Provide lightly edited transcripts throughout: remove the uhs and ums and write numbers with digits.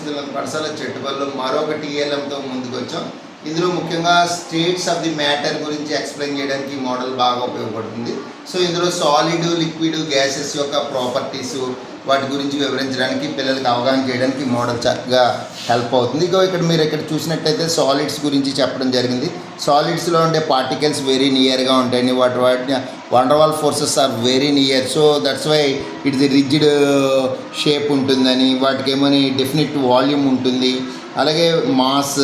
మిత్రులకు పడసాల చెట్టుబల్లో మరొక టీఎల్ఎంతో ముందుకు వచ్చాం. ఇందులో ముఖ్యంగా స్టేట్స్ ఆఫ్ ది మ్యాటర్ గురించి ఎక్స్ప్లెయిన్ చేయడానికి ఈ మోడల్ బాగా ఉపయోగపడుతుంది. సో ఇందులో సాలిడ్, లిక్విడ్, గ్యాసెస్ యొక్క ప్రాపర్టీస్ వాటి గురించి వివరించడానికి, పిల్లలకి అవగాహన చేయడానికి ఈ మోడల్ చక్కగా హెల్ప్ అవుతుంది. ఇక్కడ మీరు చూసినట్టయితే సాలిడ్స్ గురించి చెప్పడం జరిగింది. సాలిడ్స్లో ఉండే పార్టికల్స్ వెరీ నియర్గా ఉంటాయని, వాటి van der Waals forces are very near, so that's why it's rigid shape ఉంటుందని, వాటికి ఏమని డెఫినెట్ వాల్యూమ్ ఉంటుంది, అలాగే మాస్,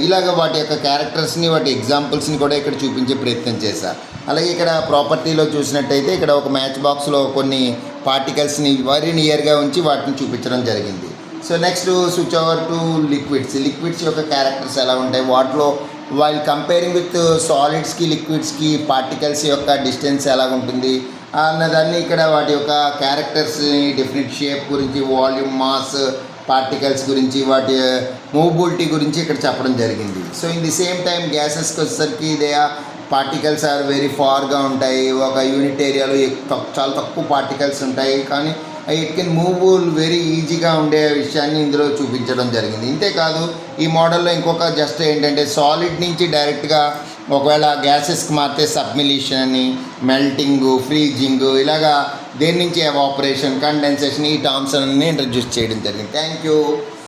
ఇలాగ వాటి యొక్క క్యారెక్టర్స్ని, వాటి ఎగ్జాంపుల్స్ని కూడా ఇక్కడ చూపించే ప్రయత్నం చేశారు. అలాగే ఇక్కడ ప్రాపర్టీలో చూసినట్టయితే ఇక్కడ ఒక మ్యాచ్ బాక్స్లో కొన్ని పార్టికల్స్ని వెరీ నియర్గా ఉంచి వాటిని చూపించడం జరిగింది. So next switch over to liquids యొక్క క్యారెక్టర్స్ ఎలా ఉంటాయి, వాటిలో వైల్ కంపేరింగ్ విత్ సాలిడ్స్కి, లిక్విడ్స్కి పార్టికల్స్ యొక్క డిస్టెన్స్ ఎలా ఉంటుంది అన్నదాన్ని ఇక్కడ వాటి యొక్క క్యారెక్టర్స్ని, డెఫినెట్ షేప్ గురించి, వాల్యూమ్, మాస్, పార్టికల్స్ గురించి, వాటి మూవబిలిటీ గురించి ఇక్కడ చెప్పడం జరిగింది. So in the same time గ్యాసెస్కి వచ్చేసరికి పార్టికల్స్ ఆర్ వెరీ ఫార్గా ఉంటాయి. ఒక యూనిట్ ఏరియాలో చాలా తక్కువ పార్టికల్స్ ఉంటాయి, కానీ ఇట్ కెన్ మూవ్ వెరీ ఈజీగా ఉండే విషయాన్ని ఇందులో చూపించడం జరిగింది. ఇంతేకాదు ఈ మోడల్లో ఇంకొక జస్ట్ ఏంటంటే సాలిడ్ నుంచి డైరెక్ట్గా ఒకవేళ గ్యాసెస్కి మారితే సబ్మిలీషన్ అని, మెల్టింగ్, ఫ్రీజింగ్, ఇలాగా దేని నుంచి ఎవాపరేషన్, కండెన్సేషన్, ఈ టర్మ్స్ అన్నీ ఇంట్రడ్యూస్ చేయడం జరిగింది. Thank you.